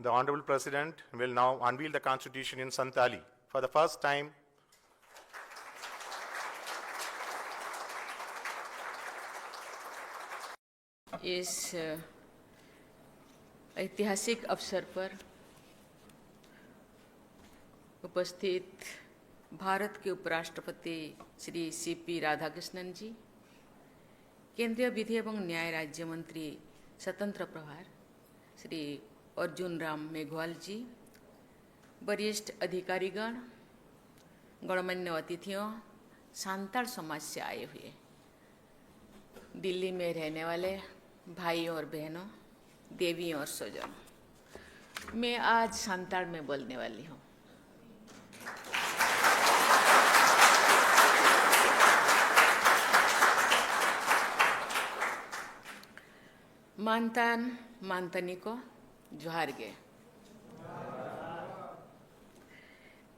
The Honorable President will now unveil the Constitution in Santali. For the first time, इस ऐतिहासिक अवसर पर उपस्थित भारत के उपराष्ट्रपति श्री सीपी राधाकृष्णन जी, केंद्रीय विधि एवं न्याय राज्य मंत्री स्वतंत्र प्रभार श्री अर्जुन राम मेघवाल जी, वरिष्ठ अधिकारीगण, गणमान्य अतिथियों, सांताल समाज से आए हुए दिल्ली में रहने वाले भाई और बहनों, देवी और स्वजन, मैं आज सांताल में बोलने वाली हूँ। मानतान मानतनी को जोहार गे।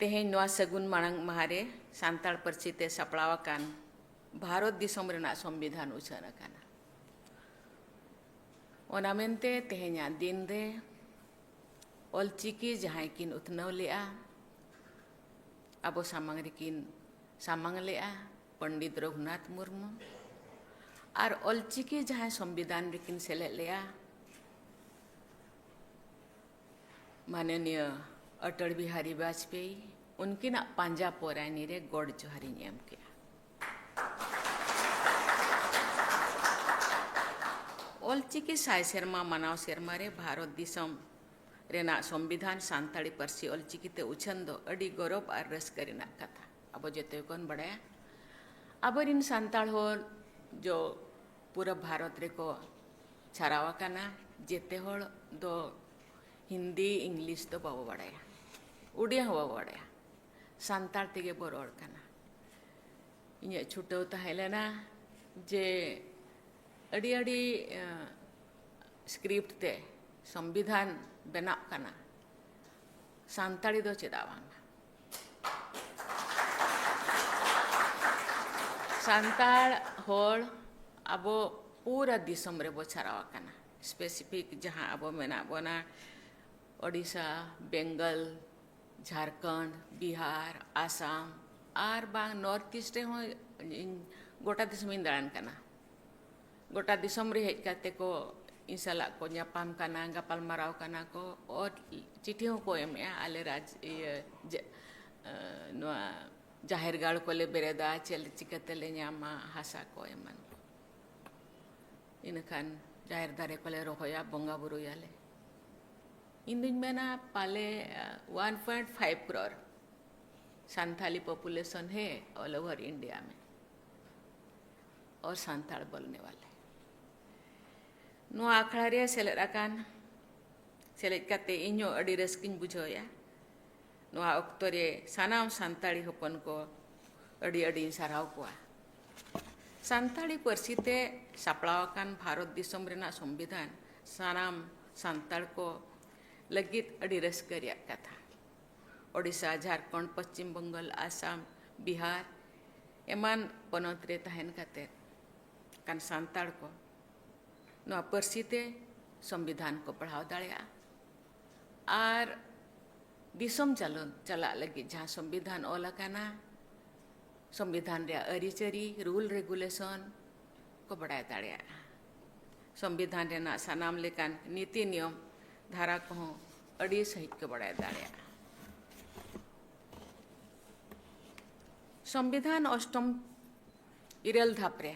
तेहें नवा सगुन मांग महारे सांताल परसी ते सपड़ावाकान भारत दिसोम रेना संविधान उछान अकाना। ओना मेनते तेहें दिन रे ऑलचिकी जहां किन उतनाव लेआ अबो सामांग रेकिन सामांग लेआ पंडित रघुनाथ मुर्मू और ऑलचिकी जहां संविधान रेकिन सेले लेआ माननीय अटल बिहारी वाजपेयी उनकी ना पांजा पोरानी रे गॉड जोहारी नियम के ऑलचिकी साय शर्मा मनाव शर्मा रे भारत दिसम रेना संविधान सांताली परसी ऑलचिकी ते उछन दो अड़ी गौरव और रस्क रेना कथा अब जेते कौन बड़ाया अब इन सांताल हो जो पूरा भारत रे को छरावा काना जेते होड़ दो हिंदी इंग्लिश तो बाबो बड़ाया उड़िया हुआ बड़ाया सांताल तेगे बोरोड़ काना इन्हें छुट्टे होता है लेना जे अड़ी अड़ी स्क्रिप्ट ते संविधान बना काना सांताली दो चेदावांगा सांताल होड़ अबो पूरा दिसम रे बो छरावा काना स्पेसिफिक जहाँ अबो मेना बोना ओडिशा, बेंगल, झारखंड, बिहार, आसाम और बांग नॉर्थ ईस्ट हो गोटा दिसम इंदान काना गोटा दिसम रे हेज काते को इंसाला को न्यापाम काना गपाल माराव काना को और चिट्ठियों को एमे आले राज नोआ जाहिर गाड़ को ले बेरेदा चल चिकते ले न्यामा हासा को एमन इनखान जाहिर दारे को ले रोहया बोंगा बुरु याले इंदुन मेना पाले 1.5 करोड़ सांथाली पॉपुलेशन है ऑल ओवर इंडिया में और सांताल बोलने वाले नो आखड़ा रे सेलेराकान सेलेज काते इño अडी रस्किन बुझोया नो ऑक्टो रे सानाम सांताली होपन को अडी अडी साराव कोआ सांताली परसी ते सापड़ावाकान भारत दिसम रेना संविधान सानाम सांताल को लगित अडी रस्करिया कथा ओडिशा, झारखंड, पश्चिम बंगाल, आसाम, बिहार एमान पनत रे तहन काते कान सांताल को नवा परसी ते संविधान को पढ़ाव दाड़िया और दिसम चला लगी जहाँ संविधान ओला काना संविधान रे अरिचरी रूल रेगुलेशन को बढ़ाया दाड़िया संविधान रे ना सानाम लेकान नीति नियम धारा को अड़ी सहित के बढ़ाया दाड़िया संविधान अष्टम इरल धापरे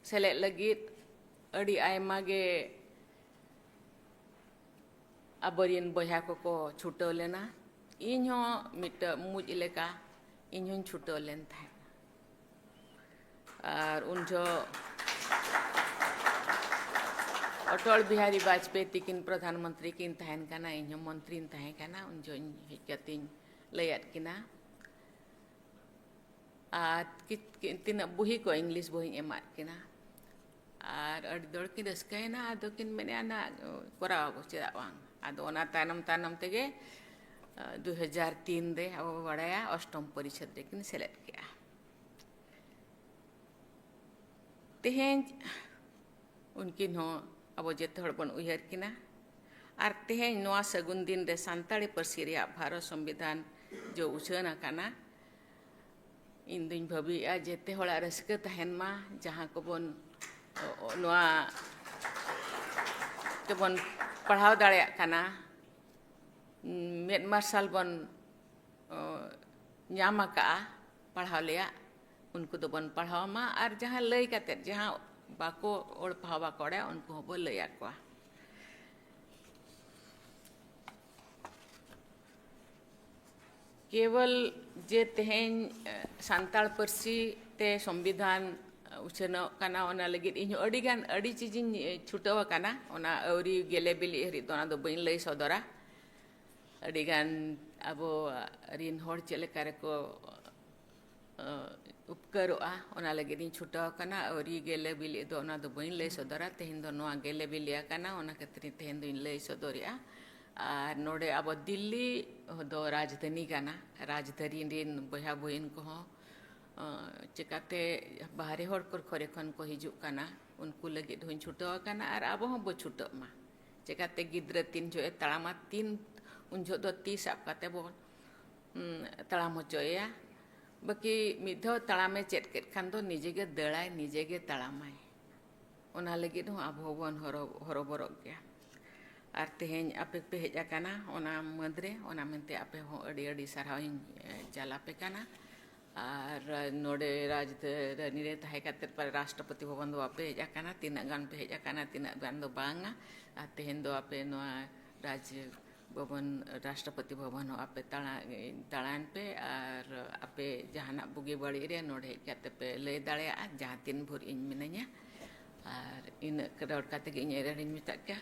सेले लगित अड़ी आयमा गे अबरिन बया को छुटो लेना इन्हों मिट मुझ लेका इन्हों छुटो लेन था और उन जो अटल बिहारी वाजपेयी तिकिन प्रधानमंत्री किन तहन काना इन्हों मंत्री तहन काना उन जो हिकतिन लयत किना तीन बुही को इंग्लिश बुही एमार किना और अड़ी दौड़ की रस्काय ना आदो किन मैंने आना कोराव चेदा वांग आदो ओना तानम तानम तेगे 2003 रे अब बड़ाया अष्टम परिषद रे किन सेलेक्ट किया तेहें उनकिन हो अब जेते हड़ बन उयहर किना ᱟᱨ ᱛᱮᱦᱮᱧ ᱱᱚᱣᱟ ᱥᱟᱹᱜᱩᱱ ᱫᱤᱱ ᱨᱮ ᱥᱟᱱᱛᱟᱲᱤ ᱯᱟᱹᱨᱥᱤ ᱨᱮᱭᱟᱜ ᱵᱷᱟᱨᱚᱛ ᱥᱚᱝᱵᱤᱫᱷᱟᱱ ᱡᱚ ᱩᱪᱷᱟᱹᱱ ᱟᱠᱟᱱᱟ ᱤᱧ ᱫᱩᱧ ᱵᱷᱟᱹᱵᱤᱭᱮᱜᱼᱟ ᱡᱮᱛᱮ ᱦᱚᱲᱟᱜ ᱨᱟᱹᱥᱠᱟᱹ ᱛᱟᱦᱮᱱ ᱢᱟ ᱡᱟᱦᱟᱸ ᱠᱚᱵᱚᱱ ᱱᱚᱣᱟ ᱛᱮᱵᱚᱱ ᱯᱟᱲᱦᱟᱣ ᱫᱟᱲᱮᱭᱟᱜ ᱠᱟᱱᱟ ᱢᱮᱫ ᱢᱟᱨᱥᱟᱞ ᱵᱚᱱ ᱧᱟᱢ ᱟᱠᱟᱜᱼᱟ ᱯᱟᱲᱦᱟᱣ ᱨᱮᱭᱟᱜ उनको तो बन पढ़ाओ मा और जहाँ लय करते जहाँ बाको और पढ़ावा करे उनको हो लय आको केवल जे तेहेन सांताल परसी ते संविधान उछनो काना ओना लगी इन अडिगान अडी चीजिन छुटव काना ओना औरी गेले बिली हरि दोना दो बइन लय सदरा अडिगान अबो रिन होड़ चले करे को उपकरोआ ओना लगे दिन छुटाव काना औरी गेले बिली दो ओना दो बइन लय सदरा तेहिन दो नोआ गेले बिलिया काना ओना कतरी तेहिन दो इन लय सदरिया आर नोडे अब दिल्ली दो राजधानी काना राजधानी रिन बहा बहिन को चिकाते बाहरे होड़ कर खरे खन को हिजु काना उनको लगे धोइन छुटाव काना आर अब हो बो छुटो मा चिकाते गिद्र तीन जो तड़ामा तीन उन जो दो 30 आप काते बो तड़ाम होचोया बाकी मिधो तड़ामे चेट के खान दो निजे के दड़ाय निजे के तड़ामाय ओना लगे दो अब होबन हरोबरो गया आर तेहेन आपे पे हेज आकाना ओना मदरे ओना मेनते आपे हो अडी अडी साराविन चलापे काना आर नोडे राजधानी रे ताहे खातिर पर राष्ट्रपति भवन दो आपे हेज आकाना तीना गान पे हेज आकाना तीना गान दो बांगा आ तेहेन दो आपे नोआ राज्य भवन राष्ट्रपति भवन हो आपे तड़ान पे और आपे जहाना बुगी बड़ी रे नोडे हेज पे लय दाड़ेया जहाँ तीन भोर इन मिनाया और इन करोड़ काते गे इन एरा रिन मिता क्या